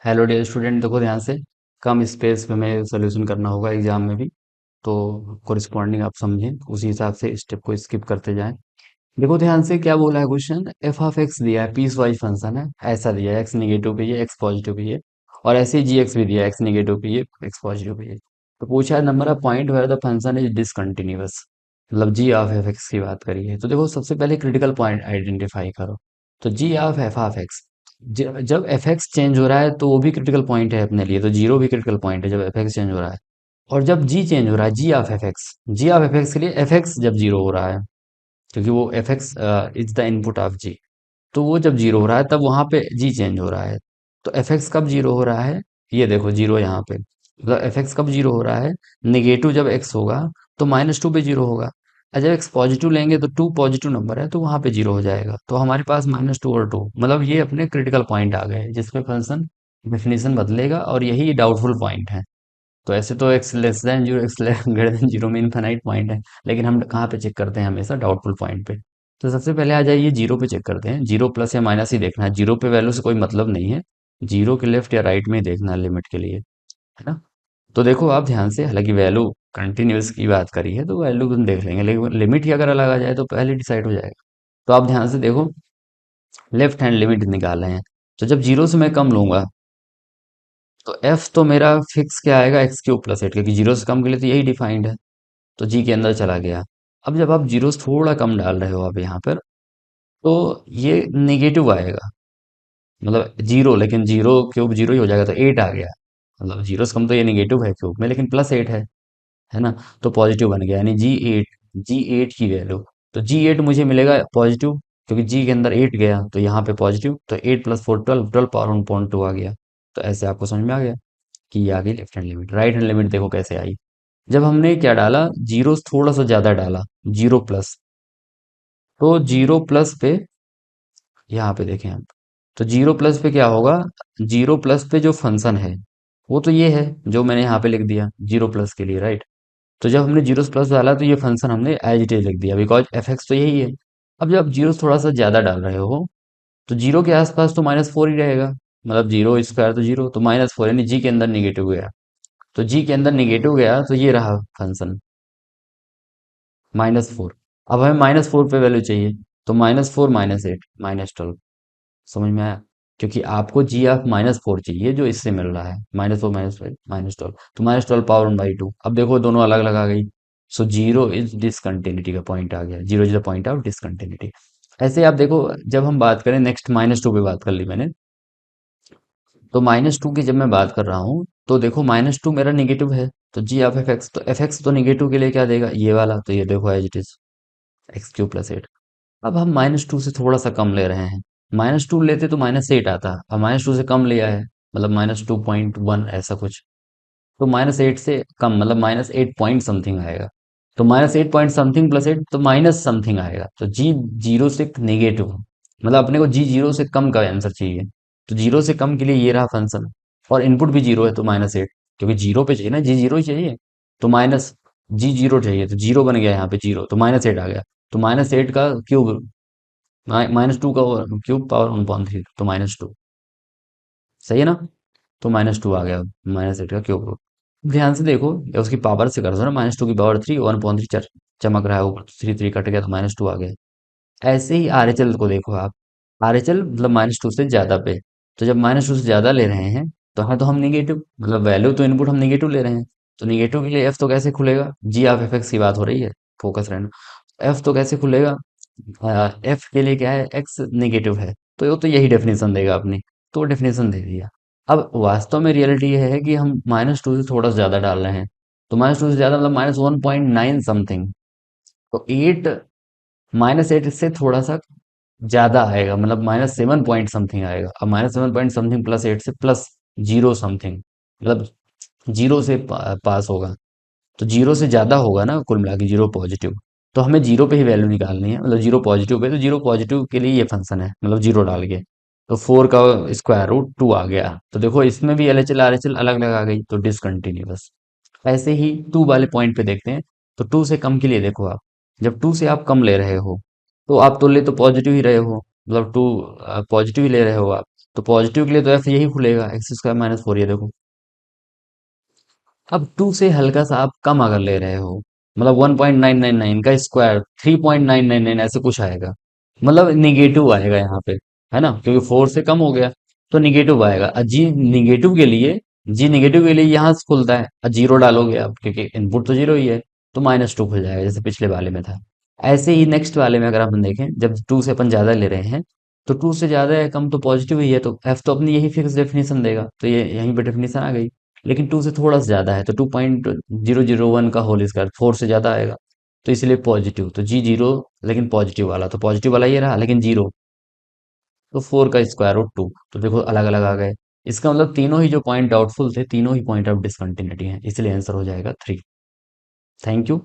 Hello dear student, देखो ध्यान से। कम स्पेस में हमें सोल्यूशन करना होगा एग्जाम में भी। तो कोरिस्पॉन्डिंग आप समझें, उसी हिसाब से स्टेप को स्किप करते जाएं। देखो ध्यान से, क्या बोला है क्वेश्चन। एफ ऑफ एक्स दिया है, पीस वाइज फंक्शन है, ऐसा दिया है, एक्स निगेटिव पे ये एक्स पॉजिटिव पे ये। और ऐसे ही जी एक्स भी दिया है, एक्स निगेटिव पे ये एक्स पॉजिटिव पे ये। तो पूछा है number of point where the function is discontinuous. मतलब जी ऑफ एफ एक्स की बात करी है, तो देखो सबसे पहले क्रिटिकल पॉइंट आइडेंटिफाई करो। तो जी ऑफ एक्स, जब एफ एक्स चेंज हो रहा है तो वो भी क्रिटिकल पॉइंट है अपने लिए, तो जीरो भी क्रिटिकल पॉइंट है जब एफ एक्स चेंज हो रहा है। और जब जी चेंज हो रहा है, जी ऑफ एफ एक्स के लिए एफ एक्स जब जीरो हो रहा है, क्योंकि वो F X is the input of G. तो वो जब जीरो हो रहा है तब वहां पे जी चेंज हो रहा है। तो एफ एक्स कब जीरो हो रहा है, ये देखो जीरो यहाँ पे, मतलब एफ एक्स कब जीरो हो रहा है। निगेटिव जब एक्स होगा तो -2 पे जीरो होगा। और जब एक्स पॉजिटिव लेंगे तो टू पॉजिटिव नंबर है तो वहां पे जीरो हो जाएगा। तो हमारे पास -2 और टू, मतलब ये अपने क्रिटिकल पॉइंट आ गए जिसमें फंक्शन डेफिनेशन बदलेगा, और यही डाउटफुल पॉइंट है। तो ऐसे तो x less than zero, x greater than zero में इनफाइनाइट पॉइंट है, लेकिन हम कहाँ पे चेक करते हैं, हमेशा डाउटफुल पॉइंट पे। तो सबसे पहले आ जाइए जीरो पे चेक करते हैं। जीरो प्लस या माइनस ही देखना है, जीरो पे वैल्यू से कोई मतलब नहीं है। जीरो के लेफ्ट या राइट में ही देखना है लिमिट के लिए, है ना। तो देखो आप ध्यान से, हालांकि वैल्यू कंटिन्यूअस की बात करी है तो वैल्यू हम देख लेंगे, लेकिन लिमिट ही अगर अलग आ जाए तो पहले डिसाइड हो जाएगा। तो आप ध्यान से देखो, लेफ्ट हैंड लिमिट निकाल रहे हैं। तो जब जीरो से मैं कम लूंगा तो एफ तो मेरा फिक्स क्या आएगा, एक्स क्यूब प्लस एट, क्योंकि जीरो से कम के लिए तो यही डिफाइंड है। तो जी के अंदर चला गया। अब जब आप जीरो से थोड़ा कम डाल रहे हो आप यहाँ पर, तो ये नेगेटिव आएगा। मतलब जीरो, लेकिन जीरो क्यूब जीरो ही हो जाएगा, तो एट आ गया। मतलब जीरो से कम तो ये नेगेटिव है क्यूब में, लेकिन प्लस एट है ना। तो पॉजिटिव बन गया, यानी जी एट। जी एट की वैल्यू, तो जी एट मुझे मिलेगा पॉजिटिव, क्योंकि जी के अंदर एट गया तो यहाँ पे पॉजिटिव, तो eight plus four twelve, twelve power one point two आ गया। तो ऐसे आपको समझ में आ गया कि ये आ गई left hand limit. Right hand limit देखो कैसे आई। जब हमने क्या डाला, जीरो से थोड़ा सा ज्यादा डाला, जीरो प्लस। तो जीरो प्लस पे, यहाँ पे देखें आप, तो जीरो प्लस पे क्या होगा। जीरो प्लस पे जो फंक्शन है वो तो ये है जो मैंने यहाँ पे लिख दिया जीरो प्लस के लिए, राइट। तो जब हमने जीरो प्लस डाला तो ये फंक्शन हमने एज इट इज लिख दिया, बिकॉज एफ एक्स तो यही है। अब जब जीरो थोड़ा सा ज्यादा डाल रहे हो तो जीरो के आसपास तो -4 ही रहेगा। मतलब जीरो स्क्वायर तो जीरो, तो -4, यानी जी के अंदर निगेटिव गया। तो जी के अंदर निगेटिव गया तो ये रहा फंक्शन -4। अब हमें -4 पे वैल्यू चाहिए, तो -4 -8 -12। समझ में आया। क्योंकि आपको जी ऑफ -4 चाहिए जो इससे मिल रहा है, -4 -5 -12, तो -12 पावर 1/2। अब देखो दोनों अलग अलग आ गई। सो जीरो इज डिसकंटिन्यूटी का पॉइंट आ गया, zero is the point of discontinuity. ऐसे आप देखो, जब हम बात करें नेक्स्ट, -2 पे बात कर ली मैंने। तो -2 की जब मैं बात कर रहा हूँ, तो देखो -2 मेरा निगेटिव है। तो जी ऑफ एफ एक्स, तो एफ एक्स तो निगेटिव के लिए क्या देगा, ये वाला, तो ये देखो as it is x cube plus eight. अब हम -2 से थोड़ा सा कम ले रहे हैं। -2 लेते तो -8 आता, अब -2 से कम लिया है, मतलब -2.1 ऐसा कुछ। तो -8 से कम मतलब -8 पॉइंट समथिंग आएगा। तो -8 पॉइंट समथिंग प्लस एट, तो माइनस समथिंग आएगा। तो जी जीरो से नेगेटिव, मतलब अपने को जी जीरो से कम का आंसर चाहिए। तो जीरो से कम के लिए ये रहा फंक्शन। और इनपुट भी जीरो है तो -8, क्योंकि जीरो पे चाहिए ना, जी जीरो ही चाहिए। तो माइनस जी जीरो चाहिए, तो जीरो बन गया यहाँ पे जीरो, तो -8 आ गया। तो -8 का क्यूब, -2 का क्यूब पावर 1/3, तो -2। सही है ना। तो -2 आ गया, -8 का क्यूब रूट। ध्यान से देखो, या उसकी पावर से कर दो ना, -2 की पावर 3, 1/3 चमक रहा है ऊपर, थ्री थ्री कट गया तो -2 आ गया। ऐसे ही आरएचएल को देखो आप। आरएचएल मतलब -2 से ज्यादा पे। तो जब -2 से ज्यादा ले रहे हैं तो हाँ, तो हम निगेटिव, मतलब वैल्यू तो इनपुट हम निगेटिव ले रहे हैं। तो निगेटिव के लिए एफ तो कैसे खुलेगा, जी ऑफ एफ एक्स की बात हो रही है, फोकस रहना। एफ तो कैसे खुलेगा, एफ के लिए क्या है, एक्स नेगेटिव है, तो वो तो यही डेफिनेशन देगा अपनी। तो डेफिनेशन दे दिया। अब वास्तव में रियलिटी ये है कि हम -2 से थोड़ा सा ज्यादा डाल रहे हैं। तो -2 से ज्यादा मतलब -1.9 समथिंग। तो एट, -8 से थोड़ा सा ज्यादा आएगा, मतलब -7 पॉइंट समथिंग आएगा। अब -7 पॉइंट समथिंग प्लस एट से प्लस जीरो समथिंग, मतलब जीरो से पास होगा। तो जीरो से ज्यादा होगा ना, कुल मिला के जीरो पॉजिटिव। तो हमें जीरो पे ही वैल्यू निकालनी है, मतलब जीरो पॉजिटिव पे, तो जीरो पॉजिटिव के लिए ये फंक्शन है, मतलब जीरो डाल के। तो 4 का स्क्वायर रूट 2 आ गया। तो देखो इसमें भी एलएचएल आरएचएल अलग अलग आ गई, तो डिसकंटिन्यूअस। ऐसे ही टू वाले पॉइंट पे देखते हैं। तो टू से कम के लिए देखो आप, जब टू से आप कम ले रहे हो तो आप तो ले तो पॉजिटिव ही रहे हो, मतलब टू पॉजिटिव ही ले रहे हो आप। तो पॉजिटिव के लिए तो एफ यही खुलेगा, एक्स स्क्वायर माइनस फोर, ये देखो। अब टू से हल्का सा आप कम अगर ले रहे हो, मतलब 1.999 का स्क्वायर 3.999 ऐसे कुछ आएगा, मतलब निगेटिव आएगा यहाँ पे, है ना, क्योंकि फोर से कम हो गया तो निगेटिव आएगा। और जी निगेटिव के लिए यहाँ से खुलता है, और जीरो डालोगे आप क्योंकि इनपुट तो जीरो ही है, तो माइनस टू खुल जाएगा जैसे पिछले वाले में था। ऐसे ही नेक्स्ट वाले में अगर अपन देखें, जब टू से अपन ज्यादा ले रहे हैं, तो टू से ज्यादा है कम तो पॉजिटिव ही है, तो एफ तो अपनी यही फिक्स डेफिनेशन देगा, तो ये यहीं पे डेफिनेशन आ गई। लेकिन टू से थोड़ा सा ज्यादा है तो 2.001 का होल स्क्वायर फोर से ज्यादा आएगा, तो इसलिए पॉजिटिव, तो जी जीरो, लेकिन पॉजिटिव वाला, तो पॉजिटिव वाला ये रहा, लेकिन जीरो, तो फोर का स्क्वायर रूट टू, तो देखो अलग अलग आ गए। इसका मतलब तीनों ही जो पॉइंट डाउटफुल थे, तीनों ही पॉइंट ऑफ डिसकंटिन्यूटी हैं, इसलिए आंसर हो जाएगा थ्री। Thank you.